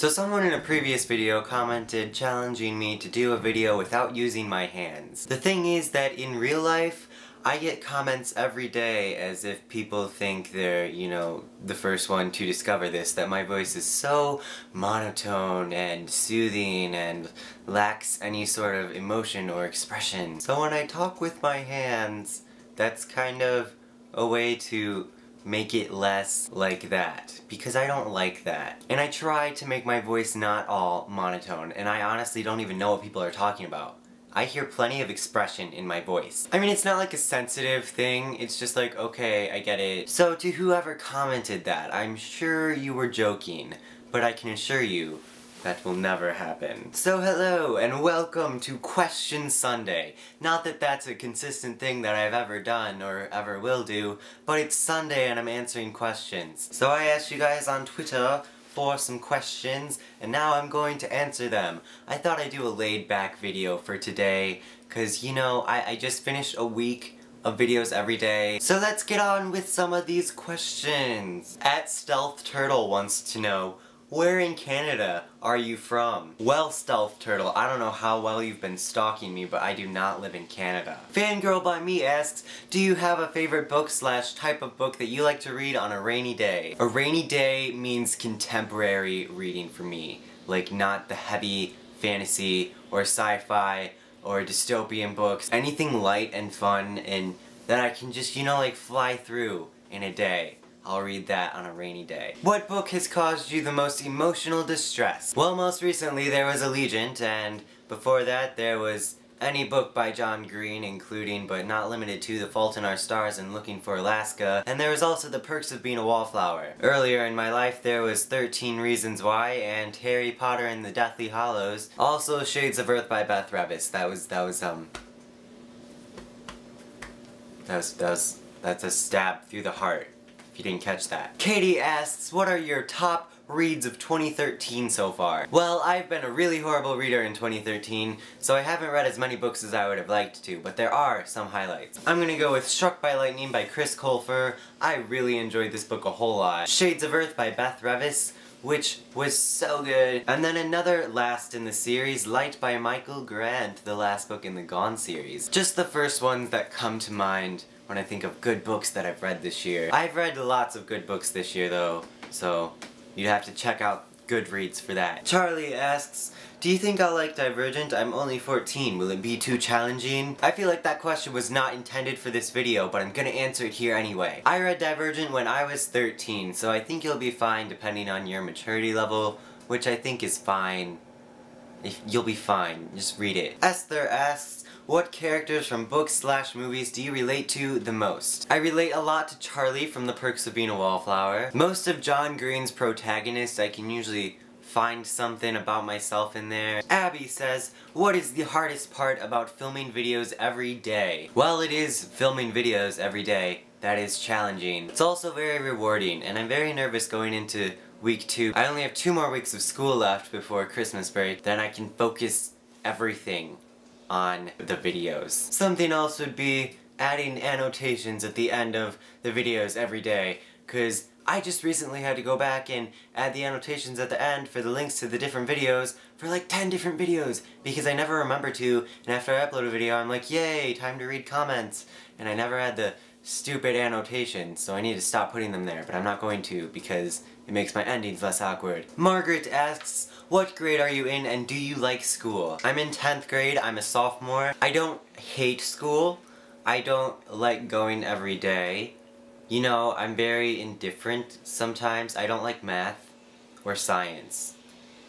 So someone in a previous video commented challenging me to do a video without using my hands. The thing is that in real life, I get comments every day as if people think they're, you know, the first one to discover this, that my voice is so monotone and soothing and lacks any sort of emotion or expression. So when I talk with my hands, that's kind of a way to make it less like that, because I don't like that. And I try to make my voice not all monotone, and I honestly don't even know what people are talking about. I hear plenty of expression in my voice. I mean, it's not like a sensitive thing, it's just like, okay, I get it. So to whoever commented that, I'm sure you were joking, but I can assure you, that will never happen. So hello, and welcome to Question Sunday. Not that that's a consistent thing that I've ever done, or ever will do, but it's Sunday and I'm answering questions. So I asked you guys on Twitter for some questions, and now I'm going to answer them. I thought I'd do a laid-back video for today, cause you know, I just finished a week of videos every day. So let's get on with some of these questions. @StealthTurtle wants to know, where in Canada are you from? Well, Stealth Turtle, I don't know how well you've been stalking me, but I do not live in Canada. Fangirl by Me asks, do you have a favorite book / type of book that you like to read on a rainy day? A rainy day means contemporary reading for me. Like, not the heavy fantasy or sci-fi or dystopian books. Anything light and fun and that I can just, you know, like fly through in a day. I'll read that on a rainy day. What book has caused you the most emotional distress? Well, most recently there was Allegiant, and before that there was any book by John Green, including but not limited to The Fault in Our Stars and Looking for Alaska, and there was also The Perks of Being a Wallflower. Earlier in my life there was 13 Reasons Why and Harry Potter and the Deathly Hallows. Also Shades of Earth by Beth Revis. That's a stab through the heart. If you didn't catch that. Katie asks, what are your top reads of 2013 so far? Well, I've been a really horrible reader in 2013, so I haven't read as many books as I would have liked to, but there are some highlights. I'm gonna go with Struck by Lightning by Chris Colfer. I really enjoyed this book a whole lot. Shades of Earth by Beth Revis, which was so good. And then another last in the series, Light by Michael Grant, the last book in the Gone series. Just the first ones that come to mind when I think of good books that I've read this year. I've read lots of good books this year though, so you'd have to check out Goodreads for that. Charlie asks, do you think I'll like Divergent? I'm only 14. Will it be too challenging? I feel like that question was not intended for this video, but I'm gonna answer it here anyway. I read Divergent when I was 13, so I think you'll be fine depending on your maturity level, which I think is fine. You'll be fine. Just read it. Esther asks, what characters from books / movies do you relate to the most? I relate a lot to Charlie from The Perks of Being a Wallflower. Most of John Green's protagonists, I can usually find something about myself in there. Abby says, what is the hardest part about filming videos every day? Well, it is filming videos every day. That is challenging. It's also very rewarding, and I'm very nervous going into week 2. I only have 2 more weeks of school left before Christmas break, then I can focus everything on the videos. Something else would be adding annotations at the end of the videos every day, cause I just recently had to go back and add the annotations at the end for the links to the different videos for like 10 different videos, because I never remember to, and after I upload a video I'm like, yay, time to read comments, and I never had the stupid annotations, so I need to stop putting them there, but I'm not going to because it makes my endings less awkward. Margaret asks, what grade are you in and do you like school? I'm in 10th grade, I'm a sophomore. I don't hate school. I don't like going every day. You know, I'm very indifferent sometimes. I don't like math or science.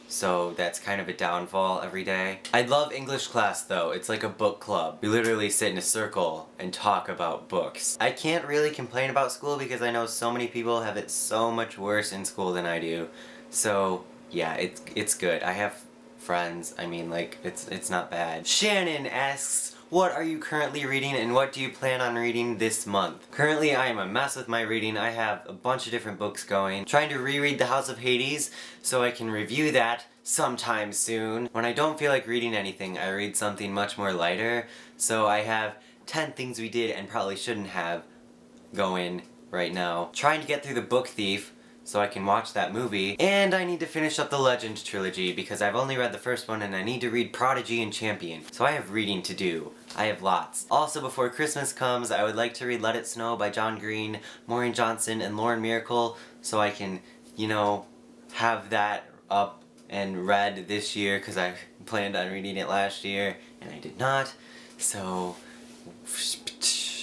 So that's kind of a downfall every day. I love English class though. It's like a book club. We literally sit in a circle and talk about books. I can't really complain about school because I know so many people have it so much worse in school than I do. So yeah, it's good. I have friends. I mean, like, it's not bad. Shannon asks, what are you currently reading and what do you plan on reading this month? Currently I am a mess with my reading. I have a bunch of different books going. Trying to reread The House of Hades so I can review that sometime soon. When I don't feel like reading anything, I read something much more lighter. So I have 10 Things We Did and Probably Shouldn't Have going right now. Trying to get through The Book Thief so I can watch that movie. And I need to finish up the Legend trilogy because I've only read the first one and I need to read Prodigy and Champion. So I have reading to do. I have lots. Also, before Christmas comes, I would like to read Let It Snow by John Green, Maureen Johnson, and Lauren Miracle so I can, you know, have that up and read this year because I planned on reading it last year and I did not. So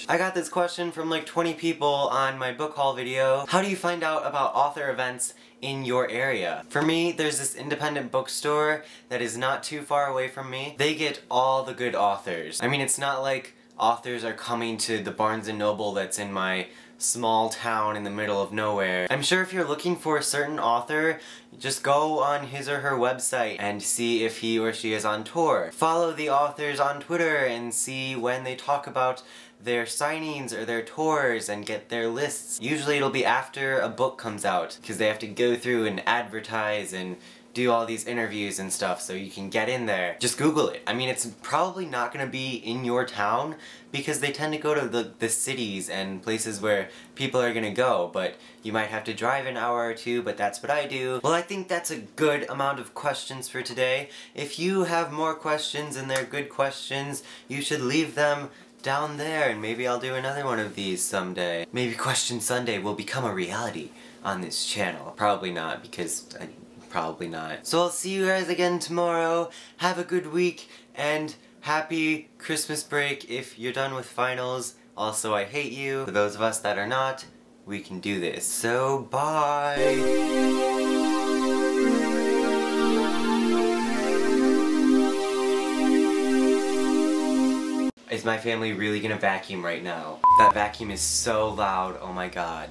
I got this question from like 20 people on my book haul video. How do you find out about author events in your area? For me, there's this independent bookstore that is not too far away from me. They get all the good authors. I mean, it's not like authors are coming to the Barnes & Noble that's in my small town in the middle of nowhere. I'm sure if you're looking for a certain author, just go on his or her website and see if he or she is on tour. Follow the authors on Twitter and see when they talk about their signings or their tours and get their lists. Usually it'll be after a book comes out because they have to go through and advertise and do all these interviews and stuff so you can get in there. Just Google it. I mean, it's probably not gonna be in your town because they tend to go to the cities and places where people are gonna go, but you might have to drive an hour or two, but that's what I do. Well, I think that's a good amount of questions for today. If you have more questions and they're good questions, you should leave them down there and maybe I'll do another one of these someday. Maybe Question Sunday will become a reality on this channel. Probably not, because probably not. So I'll see you guys again tomorrow. Have a good week and happy Christmas break if you're done with finals. Also, I hate you. For those of us that are not, we can do this. So, bye! Is my family really gonna vacuum right now? That vacuum is so loud, oh my god.